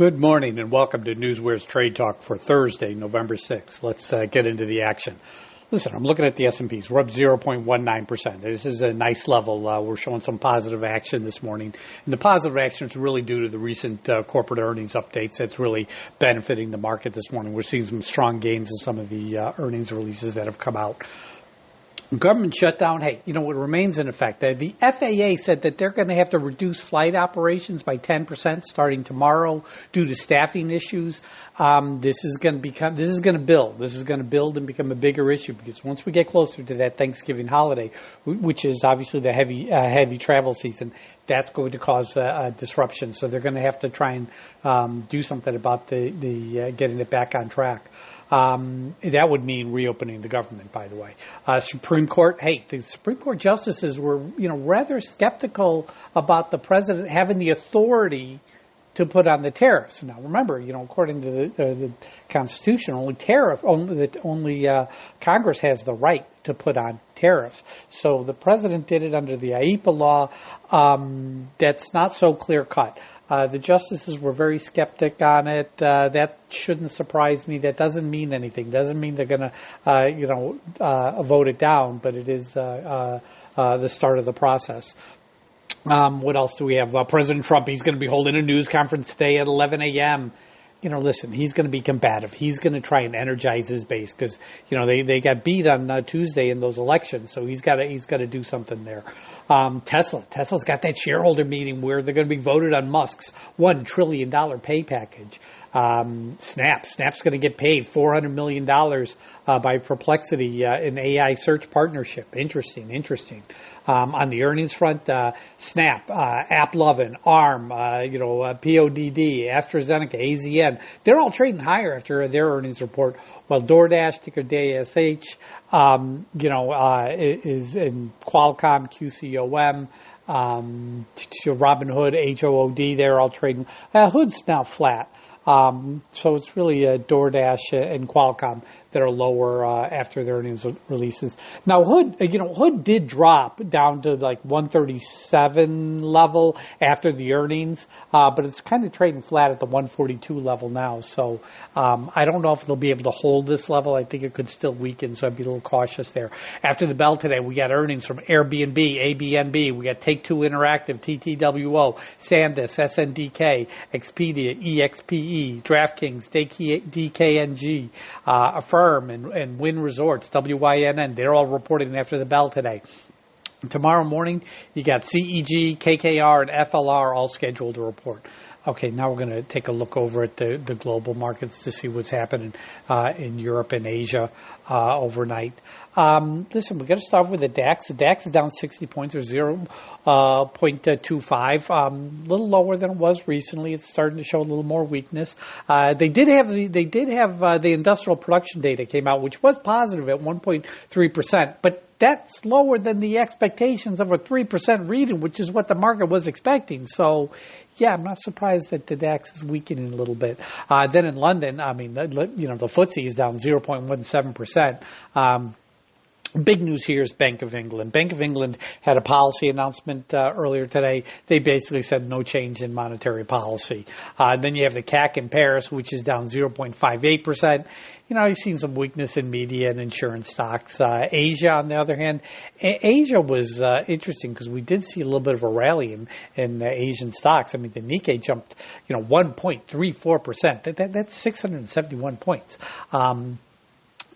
Good morning and welcome to NewsWare's Trade Talk for Thursday, November 6th. Let's get into the action. Listen, I'm looking at the S&Ps. We're up 0.19%. This is a nice level. We're showing some positive action this morning. And the positive action is really due to the recent corporate earnings updates. That's really benefiting the market this morning. We're seeing some strong gains in some of the earnings releases that have come out. Government shutdown, hey, you know what remains in effect? The FAA said that they're going to have to reduce flight operations by 10% starting tomorrow due to staffing issues. This is going to build and become a bigger issue because once we get closer to that Thanksgiving holiday, which is obviously the heavy travel season, that's going to cause a disruption. So they're going to have to try and do something about the getting it back on track. That would mean reopening the government, by the way. Supreme Court, the Supreme Court justices were, rather skeptical about the president having the authority to put on the tariffs. Now, remember, according to the Constitution, only Congress has the right to put on tariffs. So the president did it under the IEEPA law. That's not so clear cut. The justices were very skeptic on it. That shouldn't surprise me. That doesn't mean anything. Doesn't mean they're going to, vote it down, but it is the start of the process. What else do we have? President Trump, he's going to be holding a news conference today at 11 a.m. Listen, he's going to be combative. He's going to try and energize his base because, they got beat on Tuesday in those elections. So he's got to do something there. Tesla's got that shareholder meeting where they're going to be voted on Musk's $1 trillion pay package. Snap's going to get paid $400 million by Perplexity in AI search partnership. Interesting. On the earnings front, Snap, AppLovin, ARM, PODD, AstraZeneca, AZN, they're all trading higher after their earnings report. While DoorDash, ticker DASH, is in Qualcomm, QCOM, Robinhood, HOOD, they're all trading. Hood's now flat. So it's really DoorDash and Qualcomm that are lower after their earnings releases. Now, Hood did drop down to like 137 level after the earnings, but it's kind of trading flat at the 142 level now. So I don't know if they'll be able to hold this level. I think it could still weaken, so I'd be a little cautious there. After the bell today, we got earnings from Airbnb, ABNB, we got Take-Two Interactive, TTWO, SanDisk, SNDK, Expedia, EXPE, DraftKings, DKNG, Affirm, and Wynn Resorts, WYNN. They're all reporting after the bell today. Tomorrow morning, you got CEG, KKR, and FLR all scheduled to report. Okay, now we're going to take a look over at the global markets to see what's happening in Europe and Asia overnight. Listen, we've got to start with the DAX. The DAX is down 60 points or 0.25, a little lower than it was recently. It's starting to show a little more weakness. They did have the industrial production data came out, which was positive at 1.3%, but that's lower than the expectations of a 3% reading, which is what the market was expecting. So, yeah, I'm not surprised that the DAX is weakening a little bit. Then in London, the FTSE is down 0.17%. Big news here is Bank of England. Bank of England had a policy announcement earlier today. They basically said no change in monetary policy. Then you have the CAC in Paris, which is down 0.58%. You've seen some weakness in media and insurance stocks. Asia, on the other hand, Asia was interesting because we did see a little bit of a rally in Asian stocks. I mean, the Nikkei jumped, 1.34%. That's 671 points.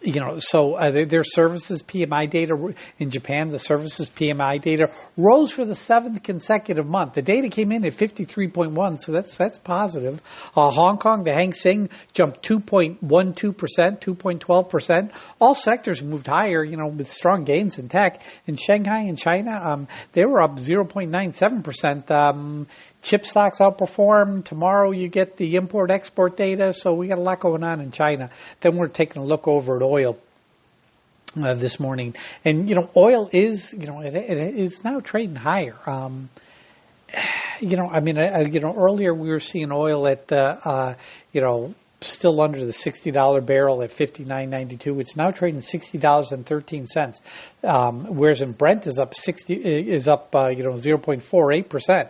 Their services PMI data in Japan, the services PMI data rose for the 7th consecutive month. The data came in at 53.1, so that's positive. Hong Kong, the Hang Seng jumped 2.12%, 2.12%. All sectors moved higher, with strong gains in tech. In Shanghai and China, they were up 0.97%. Chip stocks outperform. Tomorrow you get the import-export data, so we got a lot going on in China. Then we're taking a look over at oil this morning. And, oil is, it's now trading higher. Earlier we were seeing oil at, still under the $60 barrel at $59.92. It's now trading $60.13. Whereas in Brent is up 0.48%.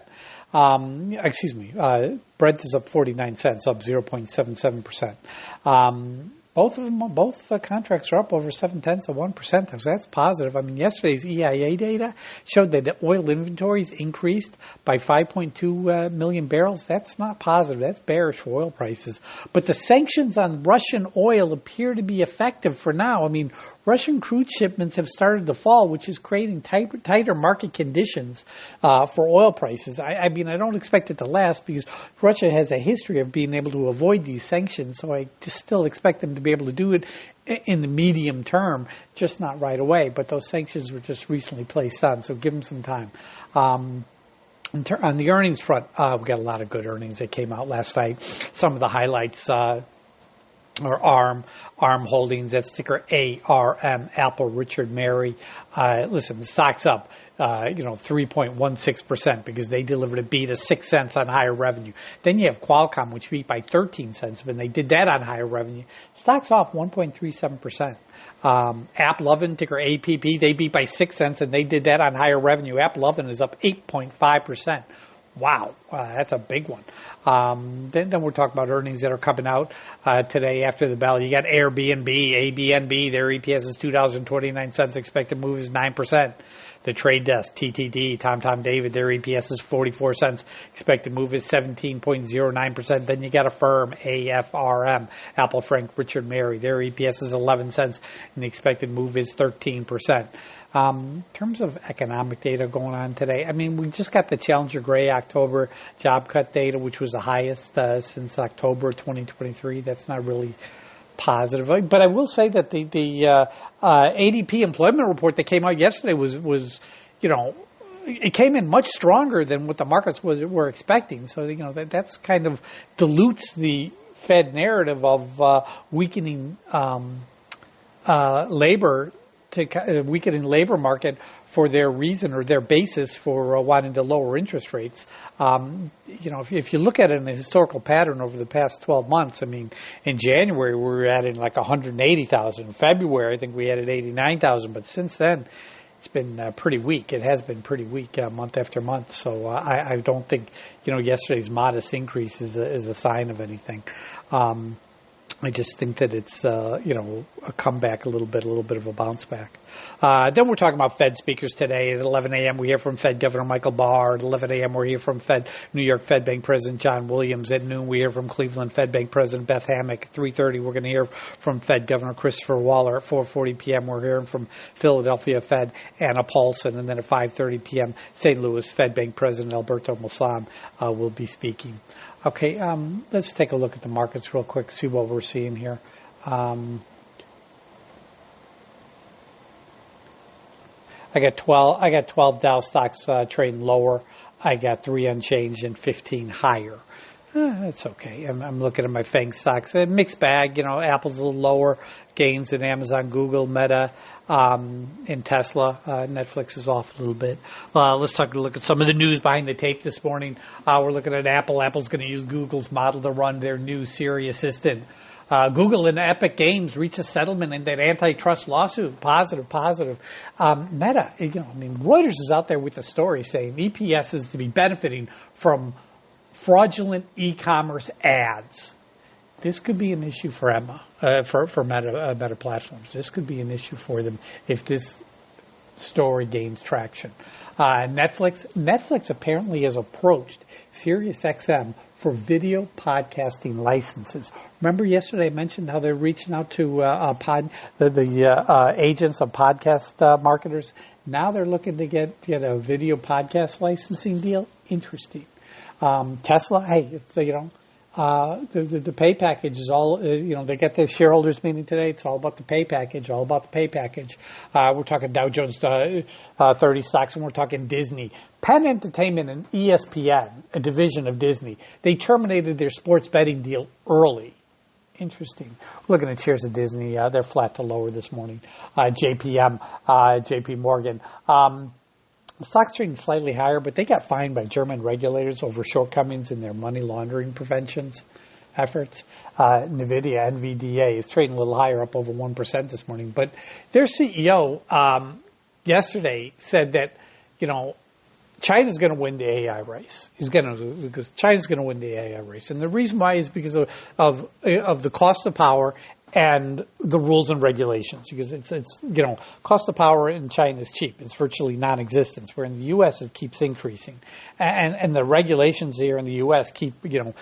Brent is up 49 cents, up 0.77%. Both contracts are up over 0.7%. So that's positive. I mean, yesterday's EIA data showed that the oil inventories increased by 5.2 million barrels. That's not positive. That's bearish for oil prices. But the sanctions on Russian oil appear to be effective for now. I mean, Russian crude shipments have started to fall, which is creating tighter market conditions for oil prices. I mean, I don't expect it to last because Russia has a history of being able to avoid these sanctions, so I just still expect them to be able to do it in the medium term, just not right away. But those sanctions were just recently placed on, so give them some time. On the earnings front, we got a lot of good earnings that came out last night. Some of the highlights or ARM Holdings, that's ticker ARM, Apple, Richard Mary. Listen, the stock's up, 3.16% because they delivered a beat of 6 cents on higher revenue. Then you have Qualcomm, which beat by 13 cents, but they did that on higher revenue. Stock's off 1.37%. AppLovin, ticker APP, they beat by 6 cents and they did that on higher revenue. AppLovin is up 8.5%. Wow, that's a big one. Then we're talking about earnings that are coming out today after the bell. You got Airbnb, ABNB, their EPS is $2.29, expected move is 9%. The Trade Desk, TTD, Tom David, their EPS is 44 cents, expected move is 17.09%. Then you got Affirm, AFRM, Apple Frank, Richard Mary, their EPS is 11 cents, and the expected move is 13%. In terms of economic data going on today, I mean, we just got the Challenger Gray October job cut data, which was the highest since October 2023. That's not really positive. But I will say that the ADP employment report that came out yesterday was it came in much stronger than what the markets were expecting. So, that's kind of dilutes the Fed narrative of weakening weakening labor market for their reason or their basis for wanting to lower interest rates. If you look at it in a historical pattern over the past 12 months, I mean, in January we were adding like 180,000. In February, I think we added 89,000. But since then, it's been pretty weak. It has been pretty weak month after month. So I don't think, yesterday's modest increase is a sign of anything. I just think that it's, a comeback a little bit of a bounce back. Then we're talking about Fed speakers today. At 11 a.m., we hear from Fed Governor Michael Barr. At 11 a.m., we hear from New York Fed Bank President John Williams. At noon, we hear from Cleveland Fed Bank President Beth Hammack. At 3:30, we're going to hear from Fed Governor Christopher Waller. At 4:40 p.m., we're hearing from Philadelphia Fed Anna Paulson. And then at 5:30 p.m., St. Louis Fed Bank President Alberto Mulsan will be speaking. Okay, let's take a look at the markets real quick, see what we're seeing here. I got 12 Dow stocks trading lower. I got 3 unchanged and 15 higher. That's okay. I'm looking at my FANG stocks. A mixed bag. Apple's a little lower gains than Amazon, Google, Meta, and Tesla. Netflix is off a little bit. Let's take a look at some of the news behind the tape this morning. We're looking at Apple. Apple's going to use Google's model to run their new Siri assistant. Google and Epic Games reach a settlement in that antitrust lawsuit. Positive. Meta, Reuters is out there with a story saying EPS is to be benefiting from fraudulent e-commerce ads. This could be an issue for Meta platforms. This could be an issue for them if this story gains traction. Netflix apparently has approached SiriusXM for video podcasting licenses. Remember yesterday I mentioned how they're reaching out to the agents of podcast marketers. Now they're looking to get a video podcast licensing deal. Interesting. Tesla, hey, the pay package is all, they get their shareholders meeting today. It's all about the pay package, We're talking Dow Jones 30 stocks, and we're talking Disney. Penn Entertainment and ESPN, a division of Disney, they terminated their sports betting deal early. Interesting. Looking at shares of Disney, they're flat to lower this morning. JP Morgan. The stock's trading slightly higher, but they got fined by German regulators over shortcomings in their money laundering preventions efforts. NVDA is trading a little higher, up over 1% this morning. But their CEO yesterday said that, China's going to win the AI race. Because China's going to win the AI race, and the reason why is because of the cost of power and the rules and regulations. Because it's cost of power in China is cheap; it's virtually non-existent. Where in the U.S. it keeps increasing, and the regulations here in the U.S. keep getting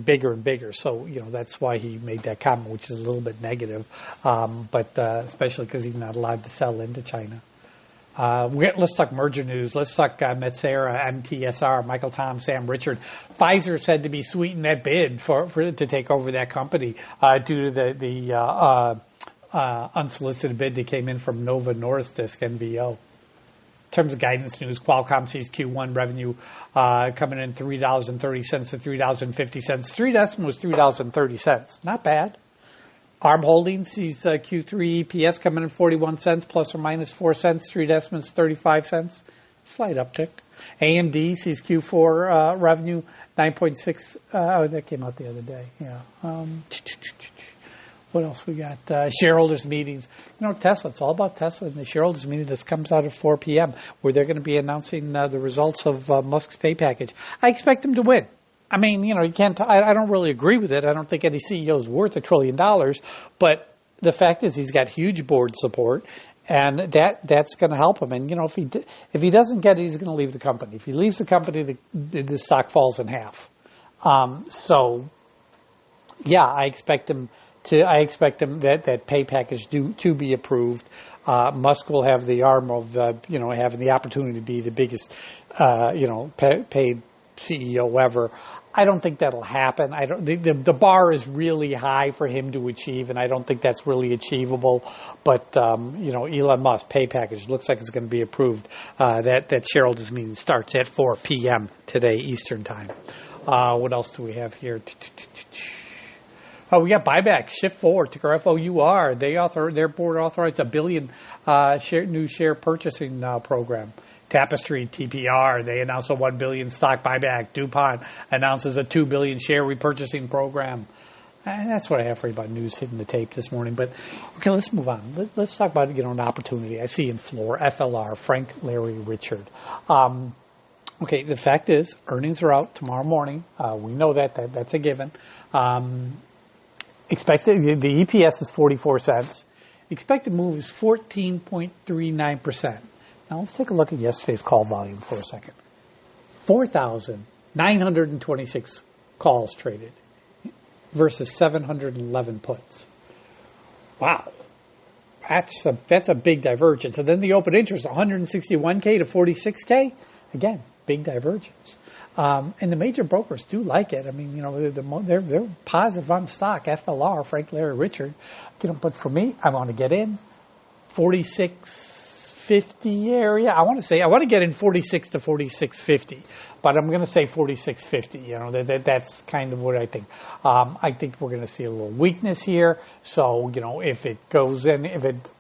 bigger and bigger. So that's why he made that comment, which is a little bit negative, but especially because he's not allowed to sell into China. Let's talk merger news. Let's talk Metsera, MTSR, Michael Tom, Sam Richard. Pfizer said to be sweetened that bid for to take over that company due to the unsolicited bid that came in from Novo Nordisk, NVO. In terms of guidance news, Qualcomm sees Q1 revenue coming in $3.30 to $3.50. 3 decimal was $3.30. Not bad. ARM Holdings sees Q3 EPS coming in 41 cents plus or minus 4 cents. 3 decimals 35 cents. Slight uptick. AMD sees Q4 revenue 9.6. That came out the other day. Yeah. What else we got? Shareholders meetings. Tesla. It's all about Tesla and the shareholders meeting. This comes out at 4 p.m. where they're going to be announcing the results of Musk's pay package. I expect them to win. I mean, you can't. I don't really agree with it. I don't think any CEO is worth $1 trillion. But the fact is, he's got huge board support, and that's going to help him. And if he doesn't get it, he's going to leave the company. If he leaves the company, the stock falls in half. So, yeah, I expect him that pay package to be approved. Musk will have the arm of having the opportunity to be the biggest paid CEO ever. I don't think that'll happen. The bar is really high for him to achieve, and I don't think that's really achievable. But Elon Musk pay package looks like it's going to be approved. That shareholders meeting starts at 4 p.m. today Eastern time. What else do we have here? Oh, we got buyback. Shift Forward, ticker FOUR. Their board authorized $1 billion new share purchasing program. Tapestry, TPR, they announced a $1 billion stock buyback. DuPont announces a $2 billion share repurchasing program. And that's what I have for you about news hitting the tape this morning. But, okay, let's move on. Let's talk about an opportunity. I see in Floor, FLR, Frank, Larry, Richard. Okay, the fact is, earnings are out tomorrow morning. We know that's a given. Expected the EPS is 44 cents. Expected move is 14.39%. Now let's take a look at yesterday's call volume for a second. 4,926 calls traded versus 711 puts. Wow. That's a big divergence. And then the open interest, 161K to 46K. Again, big divergence. And the major brokers do like it. I mean, they're positive on stock. FLR, Frank, Larry, Richard. But for me, I want to get in 46.50 area. I want to get in 46 to 46.50, but I'm going to say 46.50. That's kind of what I think. I think we're going to see a little weakness here. So, if it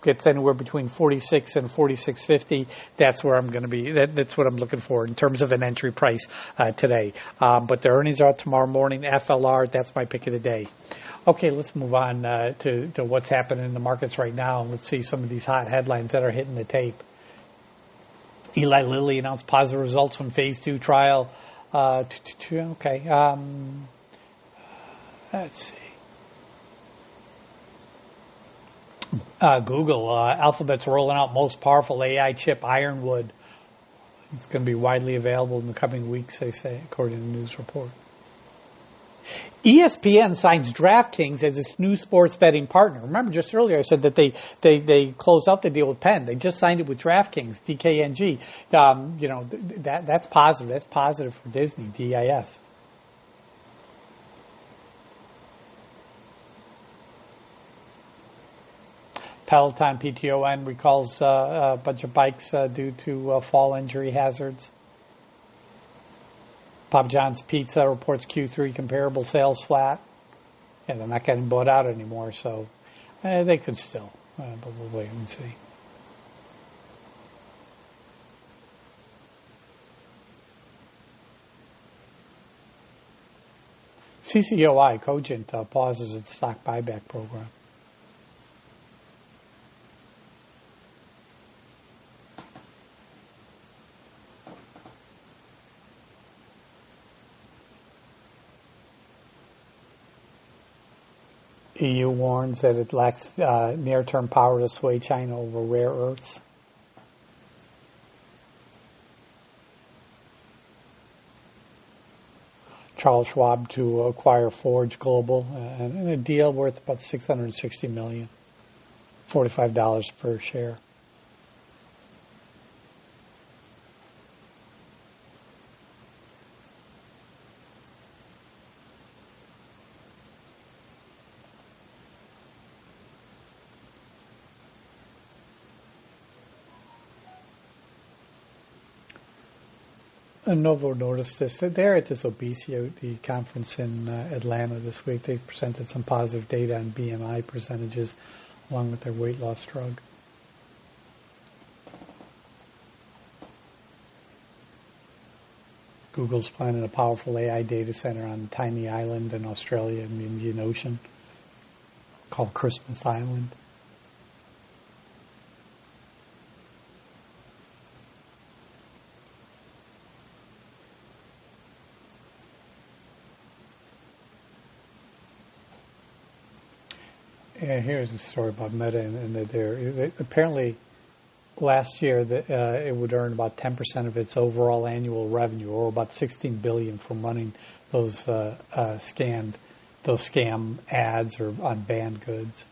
gets anywhere between 46 and 46.50, that's where I'm going to be. That's what I'm looking for in terms of an entry price today. But the earnings are out tomorrow morning. FLR, that's my pick of the day. Okay, let's move on to what's happening in the markets right now. And let's see some of these hot headlines that are hitting the tape. Eli Lilly announced positive results from phase 2 trial. Okay. Let's see. Google, Alphabet's rolling out most powerful AI chip, Ironwood. It's going to be widely available in the coming weeks, they say, according to the news report. ESPN signs DraftKings as its new sports betting partner. Remember, just earlier I said that they closed out the deal with Penn. They just signed it with DraftKings, DKNG. That's positive. That's positive for Disney, DIS. Peloton, PTON, recalls a bunch of bikes due to fall injury hazards. Papa John's Pizza reports Q3 comparable sales flat. Yeah, they're not getting bought out anymore, so they could still, but we'll wait and see. CCOI, Cogent, pauses its stock buyback program. EU warns that it lacks near-term power to sway China over rare earths. Charles Schwab to acquire Forge Global and a deal worth about $660 million, $45 per share. Novo noticed this. They're at this obesity conference in Atlanta this week. They presented some positive data on BMI percentages along with their weight loss drug. Google's planning a powerful AI data center on a tiny island in Australia in the Indian Ocean called Christmas Island. Yeah, here's a story about Meta, and that apparently last year it would earn about 10% of its overall annual revenue, or about $16 billion from running those scam ads or on banned goods.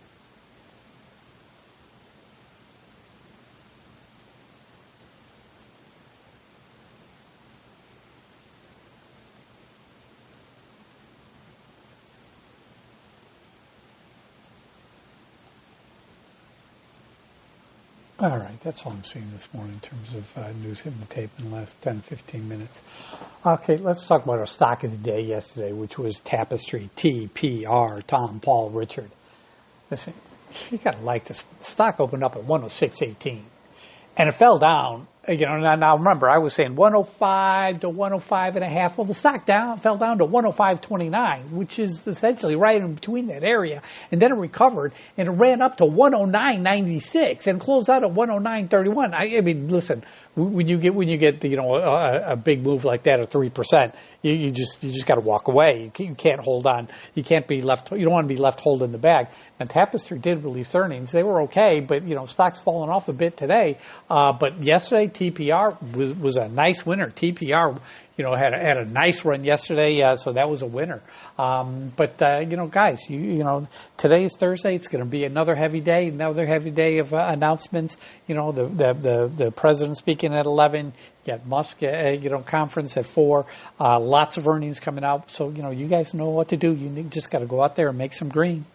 All right, that's all I'm seeing this morning in terms of news hitting the tape in the last 10, 15 minutes. Okay, let's talk about our stock of the day yesterday, which was Tapestry, TPR, Tom, Paul, Richard. Listen, you got to like this. The stock opened up at 106.18, and it fell down. Now remember, I was saying 105 to 105 and a half. Well, the stock fell down to 105.29, which is essentially right in between that area. And then it recovered and it ran up to 109.96 and closed out at 109.31. I mean, listen, when you get a big move like that of 3%, you just got to walk away. You can't hold on. You can't be left. You don't want to be left holding the bag. And Tapestry did release earnings. They were okay, but stock's fallen off a bit today. But yesterday TPR was a nice winner. TPR had a nice run yesterday, so that was a winner. But guys, today is Thursday. It's going to be another heavy day of announcements. The president speaking at 11. You got Musk, conference at 4. Lots of earnings coming out. So you guys know what to do. You just got to go out there and make some green.